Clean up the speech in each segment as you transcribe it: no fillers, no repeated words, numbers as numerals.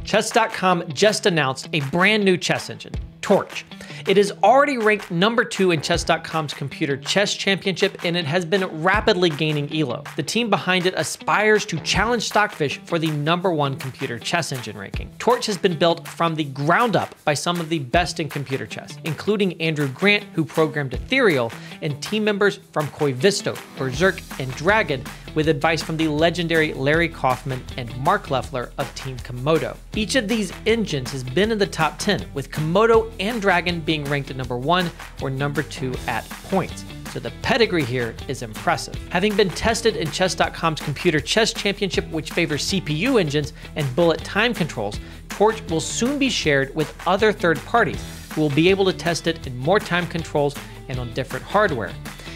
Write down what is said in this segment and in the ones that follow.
Chess.com just announced a brand new chess engine, Torch. It is already ranked #2 in Chess.com's computer chess championship, and it has been rapidly gaining elo. The team behind it aspires to challenge Stockfish for the #1 computer chess engine ranking. Torch has been built from the ground up by some of the best in computer chess, including Andrew Grant, who programmed Ethereal, and team members from Koivisto, Berserk, and Dragon, with advice from the legendary Larry Kaufman and Mark Leffler of Team Komodo. Each of these engines has been in the top 10, with Komodo and Dragon being ranked at #1 or #2 at points. So the pedigree here is impressive. Having been tested in Chess.com's computer chess championship, which favors CPU engines and bullet time controls, Torch will soon be shared with other third parties who will be able to test it in more time controls and on different hardware.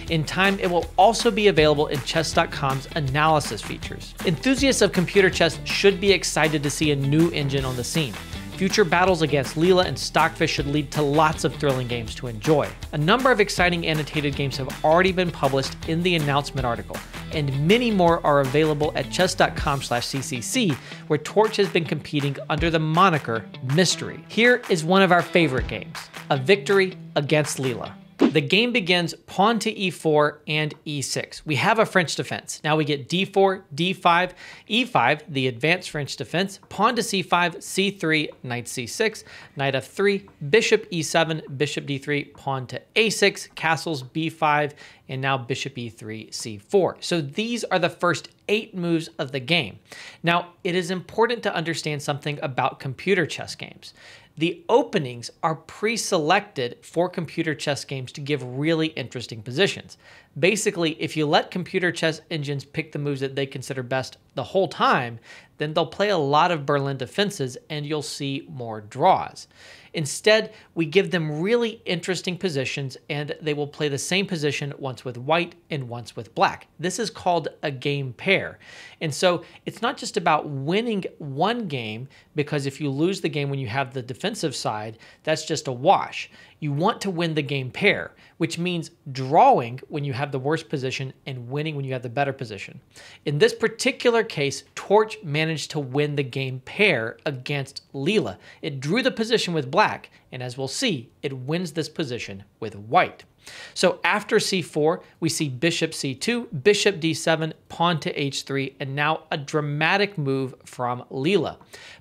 In time, it will also be available in Chess.com's analysis features. Enthusiasts of computer chess should be excited to see a new engine on the scene. Future battles against Leela and Stockfish should lead to lots of thrilling games to enjoy. A number of exciting annotated games have already been published in the announcement article, and many more are available at chess.com/ccc, where Torch has been competing under the moniker Mystery. Here is one of our favorite games, a victory against Leela. The game begins pawn to e4 and e6. We have a French defense. Now we get d4, d5, e5, the advanced French defense, pawn to c5, c3, knight c6, knight f3, bishop e7, bishop d3, pawn to a6, castles b5, and now bishop e3, c4. So these are the first 8 moves of the game. Now, it is important to understand something about computer chess games. The openings are pre-selected for computer chess games to give really interesting positions. Basically, if you let computer chess engines pick the moves that they consider best the whole time, then they'll play a lot of Berlin defenses and you'll see more draws. Instead, we give them really interesting positions and they will play the same position once with white and once with black. This is called a game pair. And so it's not just about winning one game, because if you lose the game when you have the defensive side, that's just a wash. You want to win the game pair, which means drawing when you have the worst position and winning when you have the better position. In this particular case, Torch managed to win the game pair against Leela. It drew the position with black, and as we'll see, it wins this position with white. So after c4, we see bishop c2, bishop d7, pawn to h3, and now a dramatic move from Leela.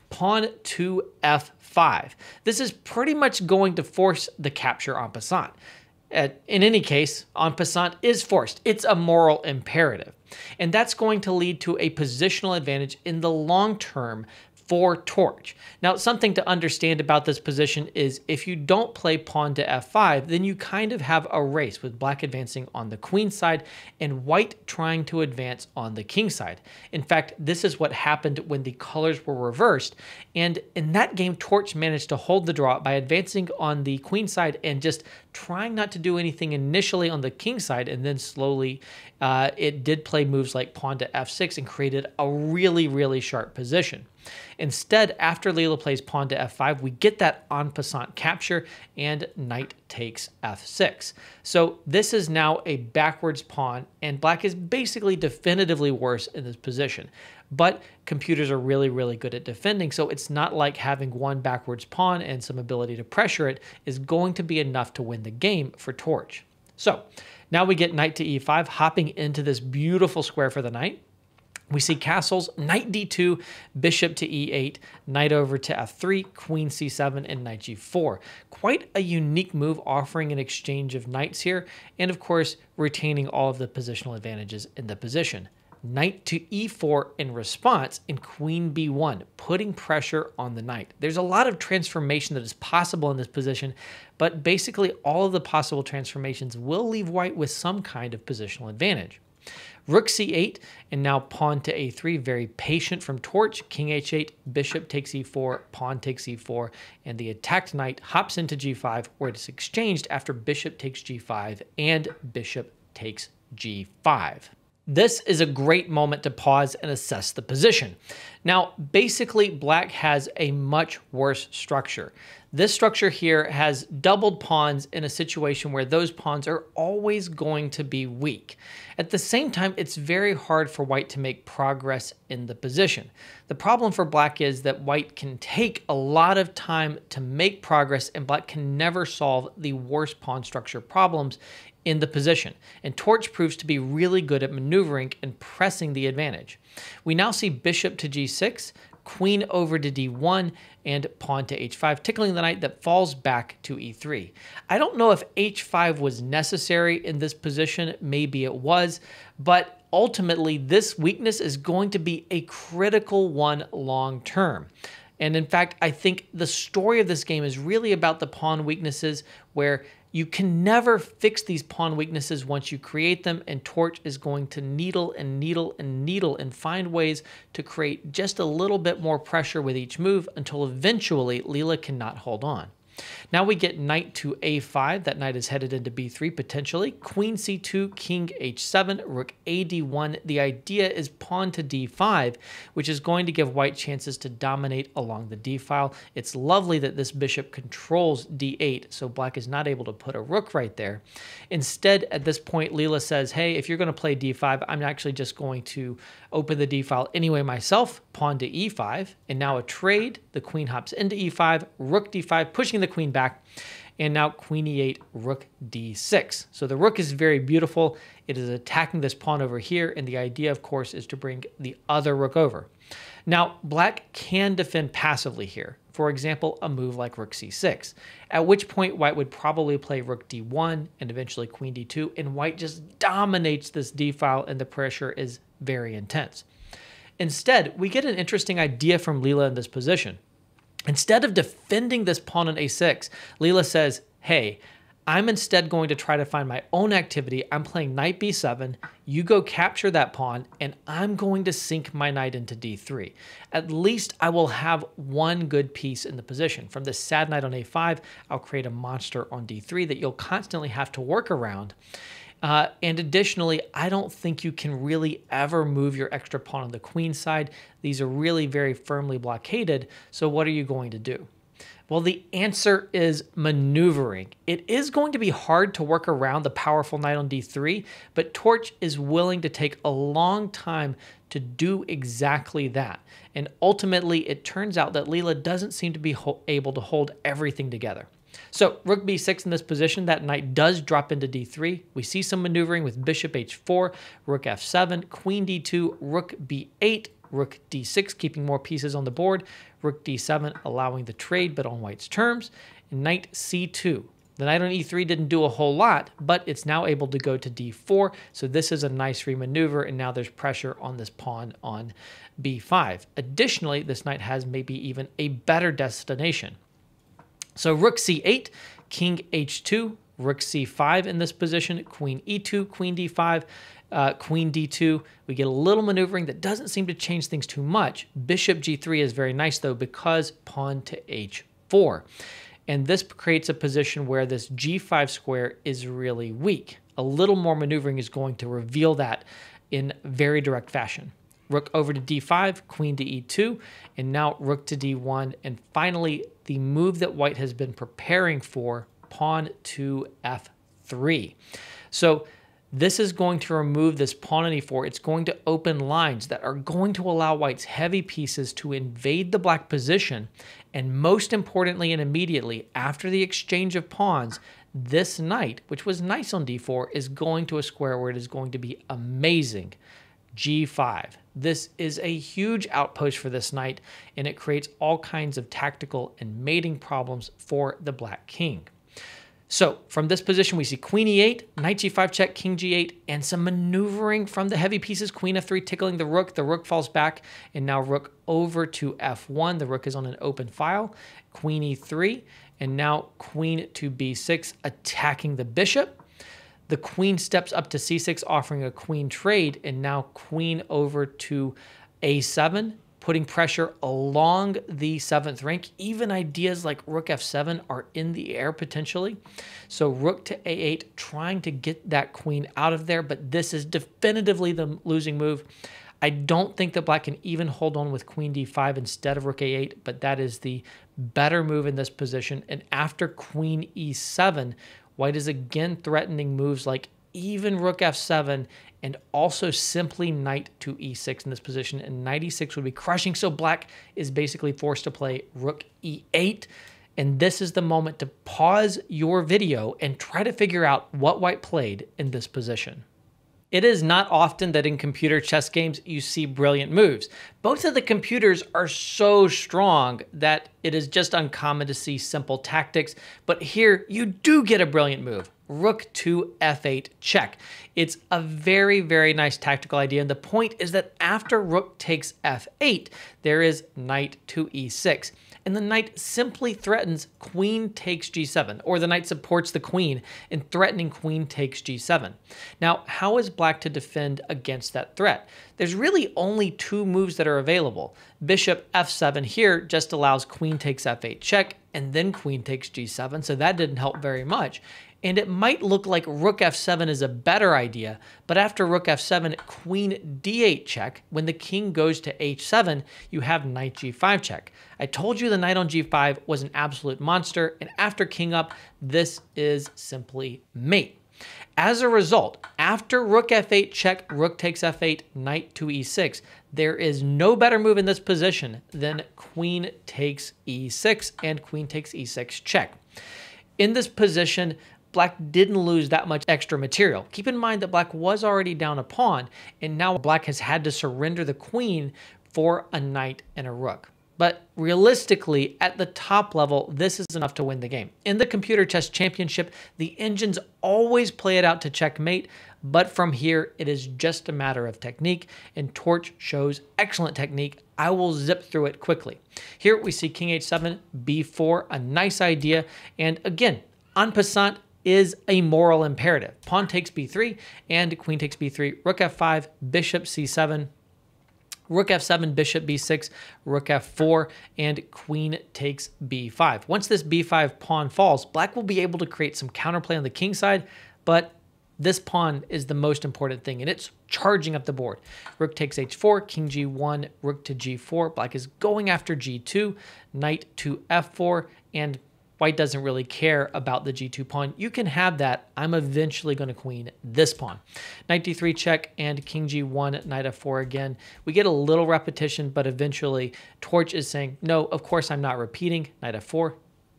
Pawn to f5. This is pretty much going to force the capture en passant. In any case, en passant is forced. It's a moral imperative. And that's going to lead to a positional advantage in the long term for Torch. Now, something to understand about this position is if you don't play pawn to f5, then you kind of have a race with black advancing on the queen side and white trying to advance on the king side. In fact, this is what happened when the colors were reversed. And in that game, Torch managed to hold the draw by advancing on the queen side and just trying not to do anything initially on the king side, and then slowly it did play moves like pawn to f6 and created a really, really sharp position. Instead, after Leela plays pawn to f5, we get that en passant capture and knight takes f6. So this is now a backwards pawn, and black is basically definitively worse in this position. But computers are really, really good at defending, so it's not like having one backwards pawn and some ability to pressure it is going to be enough to win the game for Torch. So now we get knight to e5, hopping into this beautiful square for the knight. We see castles, knight d2, bishop to e8, knight over to f3, queen c7, and knight g4. Quite a unique move, offering an exchange of knights here, and of course, retaining all of the positional advantages in the position. Knight to e4 in response, and queen b1, putting pressure on the knight. There's a lot of transformation that is possible in this position, but basically all of the possible transformations will leave white with some kind of positional advantage. Rook c8, and now pawn to a3, very patient from Torch. King h8, bishop takes e4, pawn takes e4, and the attacked knight hops into g5, where it is exchanged after bishop takes g5 and bishop takes g5. This is a great moment to pause and assess the position. Now, basically, black has a much worse structure. This structure here has doubled pawns in a situation where those pawns are always going to be weak. At the same time, it's very hard for white to make progress in the position. The problem for black is that white can take a lot of time to make progress, and black can never solve the worst pawn structure problems in the position, and torch proves to be really good at maneuvering and pressing the advantage. We now see bishop to g6, queen over to d1, and pawn to h5, tickling the knight that falls back to e3. I don't know if h5 was necessary in this position, maybe it was, but ultimately this weakness is going to be a critical one long term. And in fact, I think the story of this game is really about the pawn weaknesses, where you can never fix these pawn weaknesses once you create them, and torch is going to needle and needle and needle and find ways to create just a little bit more pressure with each move until eventually Leela cannot hold on. Now we get knight to a5. That knight is headed into b3 potentially. Queen c2, king h7, rook a d1. The idea is pawn to d5, which is going to give white chances to dominate along the d file. It's lovely that this bishop controls d8, so black is not able to put a rook right there. Instead, at this point, Leela says, hey, if you're going to play d5, I'm actually just going to open the d file anyway myself. Pawn to e5, and now a trade. The queen hops into e5, rook d5, pushing the queen back, and now queen e8, rook d6. So the rook is very beautiful. It is attacking this pawn over here, and the idea, of course, is to bring the other rook over. Now, black can defend passively here. For example, a move like rook c6, at which point white would probably play rook d1 and eventually queen d2, and white just dominates this d file, and the pressure is very intense. Instead, we get an interesting idea from Leela in this position. Instead of defending this pawn on a6, Leela says, hey, I'm instead going to try to find my own activity. I'm playing knight b7, you go capture that pawn, and I'm going to sink my knight into d3. At least I will have one good piece in the position. From this sad knight on a5, I'll create a monster on d3 that you'll constantly have to work around. And additionally, I don't think you can really ever move your extra pawn on the queen side. These are really very firmly blockaded, so what are you going to do? Well, the answer is maneuvering. It is going to be hard to work around the powerful knight on d3, but torch is willing to take a long time to do exactly that. And ultimately, it turns out that Leela doesn't seem to be able to hold everything together. So rook b6 in this position, that knight does drop into d3. We see some maneuvering with bishop h4, rook f7, queen d2, rook b8, rook d6, keeping more pieces on the board, rook d7, allowing the trade, but on white's terms, and knight c2. The knight on e3 didn't do a whole lot, but it's now able to go to d4, so this is a nice remaneuver, and now there's pressure on this pawn on b5. Additionally, this knight has maybe even a better destination. So rook c8, king h2, rook c5 in this position, queen e2, queen d5, queen d2. We get a little maneuvering that doesn't seem to change things too much. Bishop g3 is very nice, though, because pawn to h4. And this creates a position where this g5 square is really weak. A little more maneuvering is going to reveal that in very direct fashion. Rook over to d5, queen to e2, and now rook to d1, and finally the move that white has been preparing for, pawn to f3. So this is going to remove this pawn on e4. It's going to open lines that are going to allow white's heavy pieces to invade the black position, and most importantly and immediately, after the exchange of pawns, this knight, which was nice on d4, is going to a square where it is going to be amazing. g5. This is a huge outpost for this knight, and it creates all kinds of tactical and mating problems for the black king. So from this position, we see queen e8, knight g5 check, king g8, and some maneuvering from the heavy pieces, queen f3 tickling the rook. The rook falls back, and now rook over to f1. The rook is on an open file. Queen e3, and now queen to b6, attacking the bishop. The queen steps up to c6, offering a queen trade, and now queen over to a7, putting pressure along the 7th rank. Even ideas like rook f7 are in the air potentially. So rook to a8, trying to get that queen out of there, but this is definitively the losing move. I don't think that black can even hold on with queen d5 instead of rook a8, but that is the better move in this position. And after queen e7, white is again threatening moves like even rook f7 and also simply knight to e6 in this position, and knight e6 would be crushing. So black is basically forced to play rook e8. And this is the moment to pause your video and try to figure out what white played in this position. It is not often that in computer chess games you see brilliant moves. Both of the computers are so strong that it is just uncommon to see simple tactics, but here you do get a brilliant move. Rook to f8 check. It's a very, very nice tactical idea, and the point is that after rook takes f8, there is knight to e6. And the knight simply threatens queen takes g7, or the knight supports the queen in threatening queen takes g7. Now, how is black to defend against that threat? There's really only two moves that are available. Bishop f7 here just allows queen takes f8 check, and then queen takes g7, so that didn't help very much. And it might look like rook f7 is a better idea, but after rook f7, queen d8 check, when the king goes to h7, you have knight g5 check. I told you the knight on g5 was an absolute monster, and after king up, this is simply mate. As a result, after rook f8 check, rook takes f8, knight to e6, there is no better move in this position than queen takes e6 and queen takes e6 check. In this position, black didn't lose that much extra material. Keep in mind that black was already down a pawn, and now black has had to surrender the queen for a knight and a rook. But realistically, at the top level, this is enough to win the game. In the Computer Chess Championship, the engines always play it out to checkmate, but from here, it is just a matter of technique, and Torch shows excellent technique. I will zip through it quickly. Here we see king h7, b4, a nice idea, and again, en passant, is a moral imperative. Pawn takes b3 and queen takes b3, rook f5, bishop c7, rook f7, bishop b6, rook f4, and queen takes b5. Once this b5 pawn falls, black will be able to create some counterplay on the king side, but this pawn is the most important thing, and it's charging up the board. Rook takes h4, king g1, rook to g4. Black is going after g2, knight to f4, and white doesn't really care about the g2 pawn. You can have that. I'm eventually going to queen this pawn. Knight d3 check and king g1, knight f4 again. We get a little repetition, but eventually Torch is saying, no, of course I'm not repeating. Knight f4.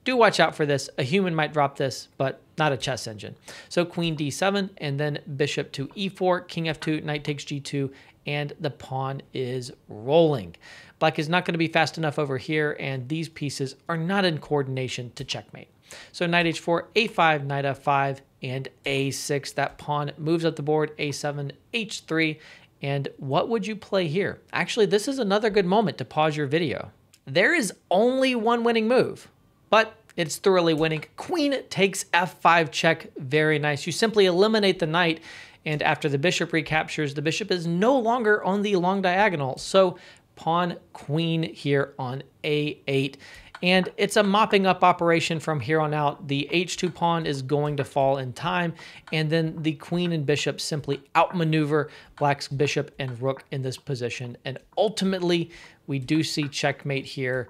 Do watch out for this. A human might drop this, but not a chess engine. So queen d7 and then bishop to e4, king f2, knight takes g2, and the pawn is rolling. Black is not going to be fast enough over here, and these pieces are not in coordination to checkmate. So knight h4, a5, knight f5, and a6. That pawn moves up the board, a7, h3. And what would you play here? Actually, this is another good moment to pause your video. There is only one winning move, but it's thoroughly winning. Queen takes f5 check. Very nice. You simply eliminate the knight, and after the bishop recaptures, the bishop is no longer on the long diagonal. So pawn queen here on a8, and it's a mopping up operation from here on out. The h2 pawn is going to fall in time, and then the queen and bishop simply outmaneuver black's bishop and rook in this position, and ultimately we do see checkmate here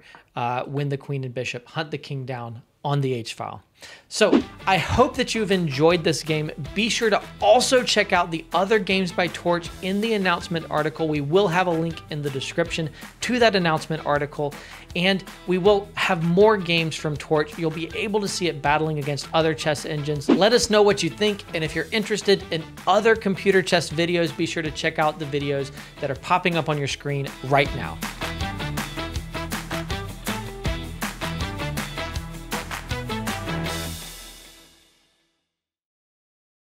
when the queen and bishop hunt the king down on the h-file. So I hope that you've enjoyed this game. Be sure to also check out the other games by Torch in the announcement article. We will have a link in the description to that announcement article, and we will have more games from Torch. You'll be able to see it battling against other chess engines. Let us know what you think, and if you're interested in other computer chess videos, be sure to check out the videos that are popping up on your screen right now.